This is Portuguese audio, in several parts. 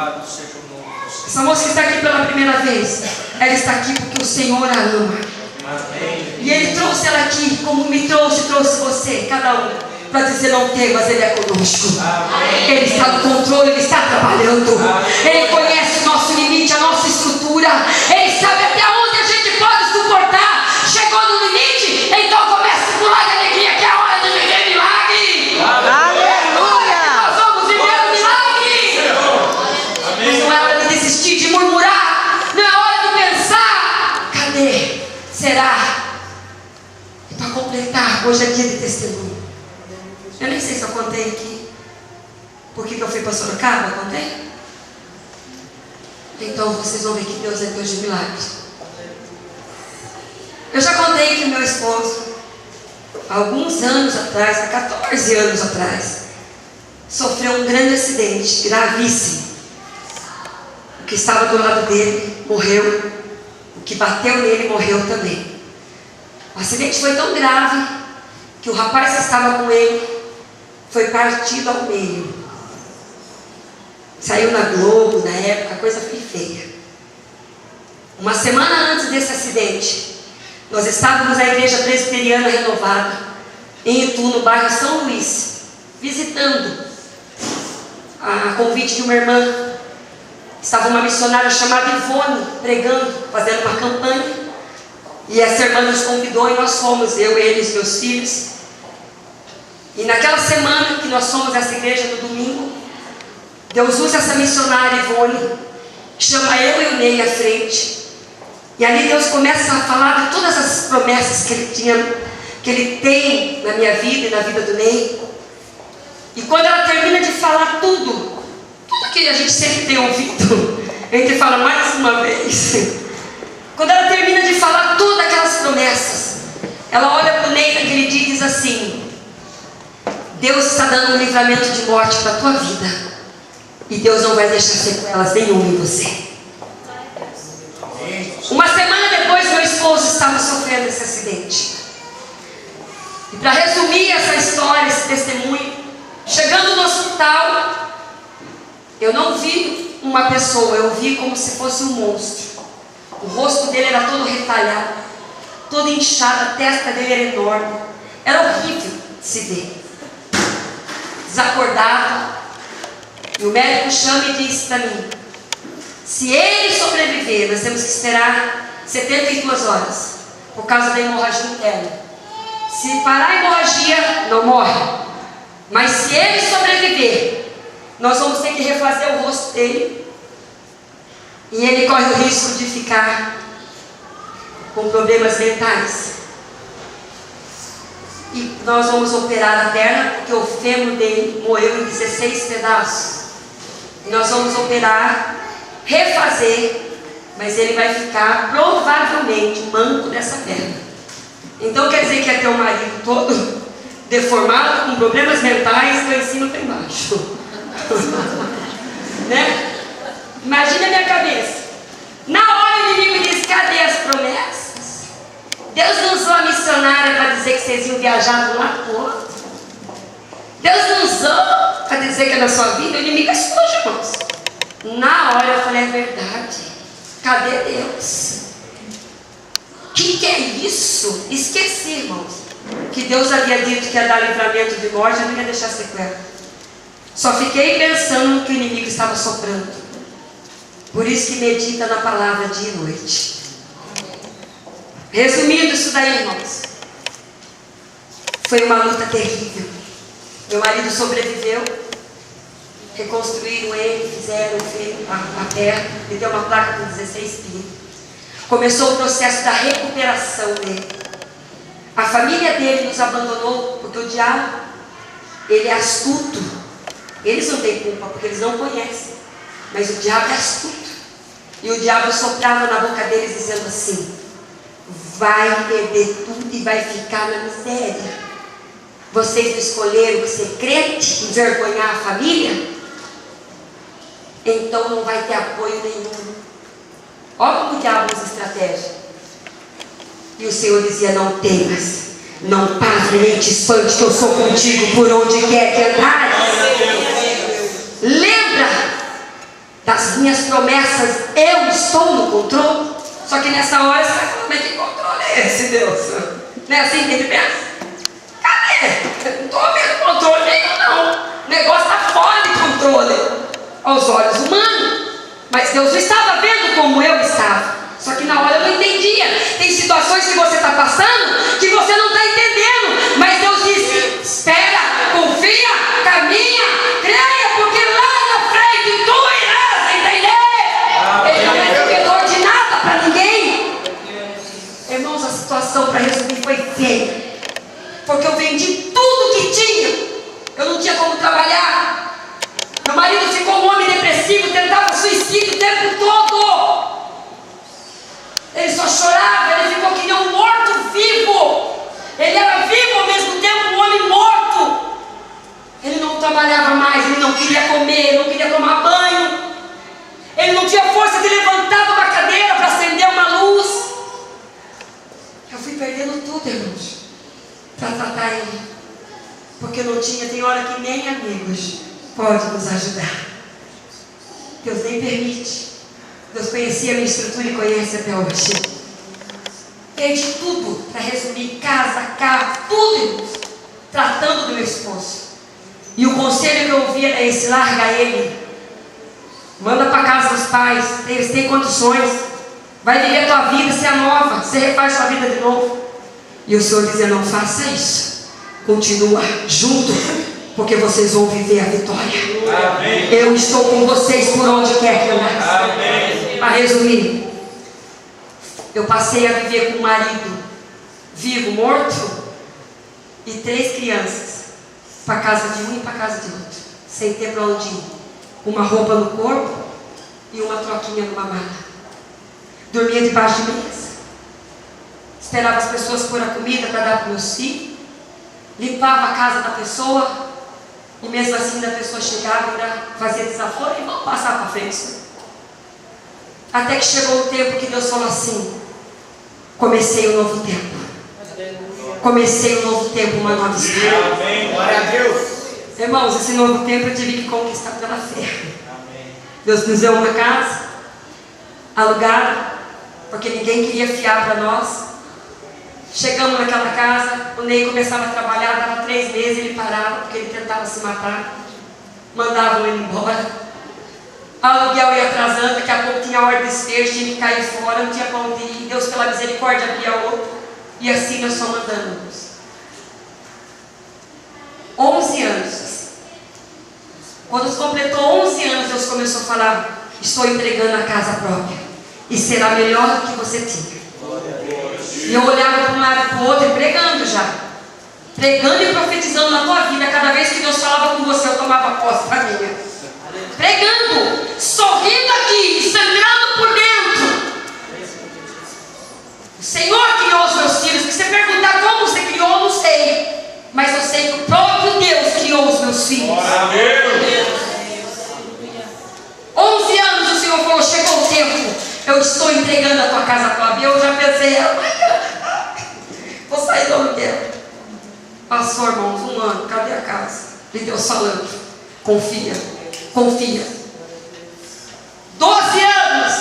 Louvado seja o nome do Senhor. Essa moça que está aqui pela primeira vez, ela está aqui porque o Senhor a ama. Amém. E Ele trouxe ela aqui, como me trouxe você, cada um, para dizer: não temas, Ele é conosco. Amém. Ele está no controle, Ele está trabalhando. Ele conhece o nosso limite, a nossa estrutura. Ele sabe até onde a gente pode suportar. Chegou no limite, então comece a pular de alegria, que é a hora de viver milagre. Aleluia! Nós vamos viver um milagre. Mas não é hora de desistir, de murmurar. Não é hora de pensar: cadê? Será? E para completar, hoje é dia de testemunho. Eu nem sei se eu contei aqui por que eu fui para Sorocaba. Contei? Então vocês vão ver que Deus é Deus de milagres. Eu já contei que o meu esposo, há alguns anos atrás, há 14 anos atrás, sofreu um grande acidente, gravíssimo. O que estava do lado dele morreu, o que bateu nele morreu também. O acidente foi tão grave que o rapaz que estava com ele foi partido ao meio. Saiu na Globo, na época, a coisa foi feia. Uma semana antes desse acidente, nós estávamos na igreja presbiteriana renovada, em Itu, no bairro São Luís, visitando, a convite de uma irmã. Estava uma missionária chamada Ivone, pregando, fazendo uma campanha. E essa irmã nos convidou e nós fomos, eu, ele e os meus filhos. E naquela semana que nós fomos a essa igreja no domingo, Deus usa essa missionária Ivone, chama eu e o Ney à frente. E ali Deus começa a falar de todas as promessas que Ele tem na minha vida e na vida do Ney. E quando ela termina de falar tudo que a gente sempre tem ouvido, a gente fala mais uma vez. Quando ela termina de falar todas aquelas promessas, ela olha para o Ney naquele dia e diz assim: Deus está dando um livramento de morte para a tua vida. E Deus não vai deixar sequelas nenhuma em você. Uma semana depois, meu esposo estava sofrendo esse acidente. E para resumir essa história, esse testemunho, chegando no hospital, eu não vi uma pessoa, eu vi como se fosse um monstro. O rosto dele era todo retalhado, todo inchado, a testa dele era enorme. Era horrível de se ver. Desacordado. E o médico chama e diz para mim: se ele sobreviver, nós temos que esperar 72 horas, por causa da hemorragia interna. Se parar a hemorragia, não morre. Mas se ele sobreviver, nós vamos ter que refazer o rosto dele. E ele corre o risco de ficar com problemas mentais. E nós vamos operar a perna, porque o fêmur dele moeu em 16 pedaços. E nós vamos operar, refazer, mas ele vai ficar provavelmente manco dessa perna. Então quer dizer que ia ter um marido todo deformado, com problemas mentais, foi em cima para embaixo. Né? Imagina a minha cabeça. Na hora o inimigo diz: cadê as promessas? Deus não usou a missionária para dizer que vocês iam viajar de um lado para o outro. Deus não usou para dizer que é na sua vida. O inimigo é sujo, irmãos. Na hora eu falei: é verdade. Cadê Deus? O que é isso? Esqueci, irmãos, que Deus havia dito que ia dar livramento de morte, eu não ia deixar sequela. Só fiquei pensando que o inimigo estava soprando. Por isso que medita na palavra dia e noite. Resumindo isso daí, irmãos, foi uma luta terrível. Meu marido sobreviveu. Reconstruíram ele, fizeram a perna, me deu uma placa com 16 pinos. Começou o processo da recuperação dele. A família dele nos abandonou porque o diabo, ele é astuto. Eles não têm culpa porque eles não conhecem, mas o diabo é astuto. E o diabo soprava na boca deles dizendo assim: vai perder tudo e vai ficar na miséria. Vocês escolheram ser crente, envergonhar a família? Então não vai ter apoio nenhum. Olha como o diabo usa estratégia. E o Senhor dizia: não temas, não pare nem te espante, que eu sou contigo por onde quer que andares. Lembra das minhas promessas, eu estou no controle. Só que nessa hora você vai falar, mas que controle é esse, Deus? Não é assim que ele pensa? Cadê? Não estou vendo controle nenhum, não. O negócio está fora de controle aos olhos humanos. Mas Deus não estava vendo como eu estava. Só que na hora eu não entendia. Tem situações que você está passando que você não está entendendo. Mas Deus disse: espera, confia, caminha, creia, porque lá na frente tu irás entender. Ele não é devedor de nada para ninguém. Irmãos, a situação, para resumir, foi feia. Porque eu vendi tudo que tinha. Eu não tinha como trabalhar. Meu marido ficou um homem depressivo, tentava suicídio o tempo todo. Ele só chorava, ele ficou que nem um morto-vivo. Ele era vivo ao mesmo tempo, um homem morto. Ele não trabalhava mais, ele não queria comer, ele não queria tomar banho. Ele não tinha força de levantar de uma cadeira para acender uma luz. Eu fui perdendo tudo, irmãos, para tratar ele. Porque não tinha, tem hora que nem amigos pode nos ajudar. Deus nem permite. Deus conhecia a minha estrutura e conhece até hoje. Perdi tudo, para resumir, casa, carro, tudo, irmãos, tratando do meu esposo. E o conselho que eu ouvi era esse: larga ele, manda para casa dos pais, eles têm condições, vai viver a tua vida, você é nova, você refaz sua vida de novo. E o Senhor dizia: não faça isso, continua junto, porque vocês vão viver a vitória. Amém. Eu estou com vocês por onde quer que eu vá. Para resumir, eu passei a viver com um marido vivo, morto, e 3 crianças, para casa de um e para casa de outro, sem ter para onde ir. Uma roupa no corpo e uma troquinha numa mala. Dormia debaixo de mesa, esperava as pessoas pôr a comida para dar para meus filhos, limpava a casa da pessoa. E mesmo assim, a pessoa chegava e ainda fazia desaforo e vamos passar para frente. Até que chegou o tempo que Deus falou assim: comecei um novo tempo. Comecei um novo tempo, uma nova história. Amém. Glória a Deus. Irmãos, esse novo tempo eu tive que conquistar pela fé. Deus nos deu uma casa alugada, porque ninguém queria fiar para nós. Chegamos naquela casa, o Ney começava a trabalhar, dava 3 meses, ele parava, porque ele tentava se matar. Mandavam ele embora. O aluguel ia atrasando, daqui a pouco tinha hora de despejo, tinha que cair fora, não tinha para onde ir. Deus, pela misericórdia, abria outro. E assim nós só mandamos. 11 anos. Quando completou 11 anos, Deus começou a falar: estou entregando a casa própria, e será melhor do que você tinha. E eu olhava para um lado e para o outro, pregando já. Pregando e profetizando na tua vida. Cada vez que Deus falava com você, eu tomava posse para mim. Pregando, sorrindo aqui, sangrando por dentro. O Senhor criou os meus filhos. Se você perguntar como você criou, eu não sei. Mas eu sei que o próprio Deus criou os meus filhos. 11 anos o Senhor falou: chegou o tempo, eu estou entregando a tua casa própria. Eu já pensei: vou sair do aluguel. Passou, irmãos, 1 ano, cadê a casa? E Deus falando: confia, confia. 12 anos,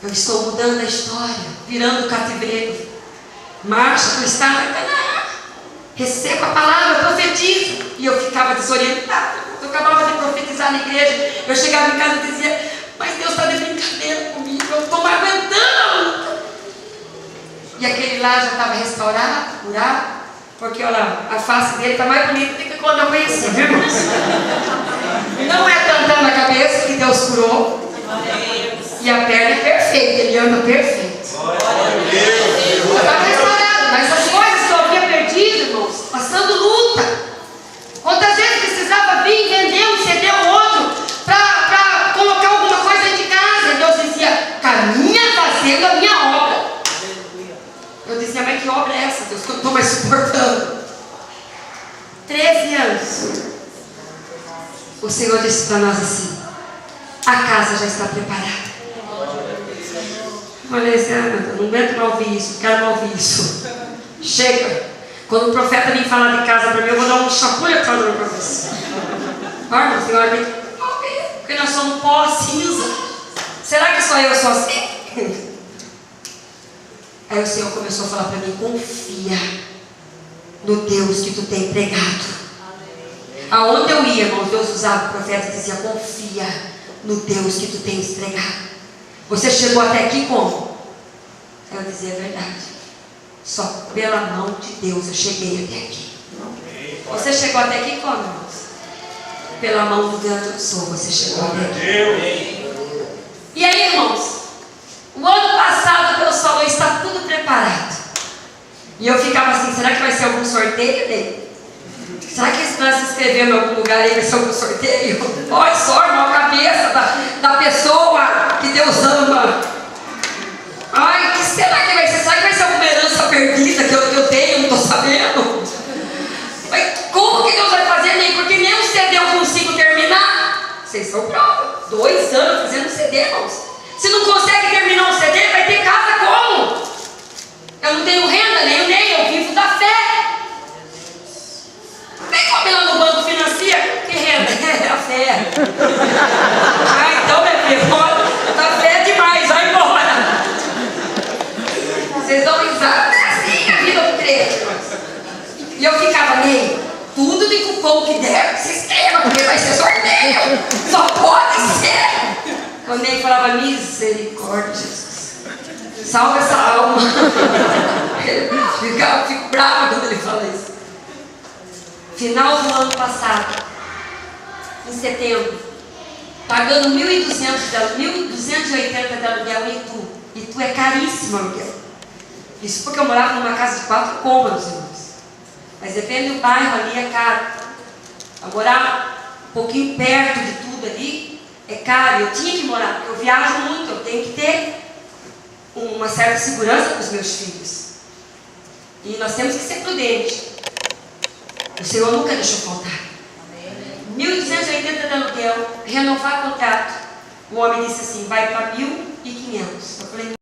eu estou mudando a história, virando cativeiro. Marcha para o estado de Canaã, receba a palavra, profetiza. E eu ficava desorientada. Eu acabava de profetizar na igreja, eu chegava em casa e dizia: mas Deus está de brincadeira comigo, eu estou mais aguentando a luta. E aquele lá já estava restaurado, curado, porque olha, a face dele está mais bonita do que quando eu conheci, viu, irmãos? Não é cantando na cabeça que Deus curou. E a perna é perfeita, ele anda perfeito. Estava restaurado, mas as coisas que eu havia perdido, irmãos, passando luta. Quantas vezes precisava vir, vender um, ceder o outro, para colocar alguma coisa dentro de casa. E Deus dizia: caminha fazendo a minha obra. Eu dizia: mas que obra é essa, Deus, que eu não estou mais suportando? 13 anos. O Senhor disse para nós assim: a casa já está preparada. Eu falei assim: não aguento mais ouvir isso, não quero mais ouvir isso. Chega. Quando o profeta vem falar de casa para mim, eu vou dar um chapulha para você. Olha, o Senhor vem: Porque nós somos pó, cinza. Será que só eu sou assim? Aí o Senhor começou a falar para mim: confia no Deus que tu tem pregado. Aonde eu ia, irmãos, Deus usava o profeta e dizia: confia no Deus que tu tens pregado. Você chegou até aqui como? Eu dizia: é verdade. Só pela mão de Deus eu cheguei até aqui. Você chegou até aqui como, irmãos? Pela mão do Deus eu sou, você chegou até aqui. E aí, irmãos, o ano passado Deus falou: está tudo preparado. E eu ficava assim: será que vai ser algum sorteio dele? Será que se nós se inscrever em algum lugar aí vai ser algum sorteio? Olha só, irmão, a cabeça da pessoa que Deus ama. Ai, que será que vai ser? Será que vai ser alguma herança perdida que eu tenho? Não estou sabendo. Mas como que Deus vai fazer? Nem porque nem um CD eu consigo terminar. Vocês são prova. 2 anos fazendo CD, irmãos. Se não consegue terminar um CD, vai ter casa como? Eu não tenho renda, nem eu vivo da fé. Vem comer no banco financeiro. Que renda? É a fé. Ah, então, meu filho, tá fé demais, vai embora. Vocês dão risada, é assim a vida do crente. E eu ficava: nem tudo de cupom que der, se inscreva, porque vai ser sorteio. Só pode ser. Quando ele falava: misericórdia, Jesus, salva essa alma. Fico brava quando ele fala isso. Final do ano passado, em setembro, pagando 1.280 de aluguel em Itu. Itu é caríssimo aluguel. Isso porque eu morava numa casa de 4 cômodos, irmãos. Mas depende do bairro, ali é caro. A morar um pouquinho perto de tudo ali é caro. Eu tinha que morar, porque eu viajo muito, eu tenho que ter uma certa segurança para os meus filhos. E nós temos que ser prudentes. O Senhor nunca deixou faltar. 1.280 de aluguel, renovar contrato. O homem disse assim: vai para 1.500. Eu falei: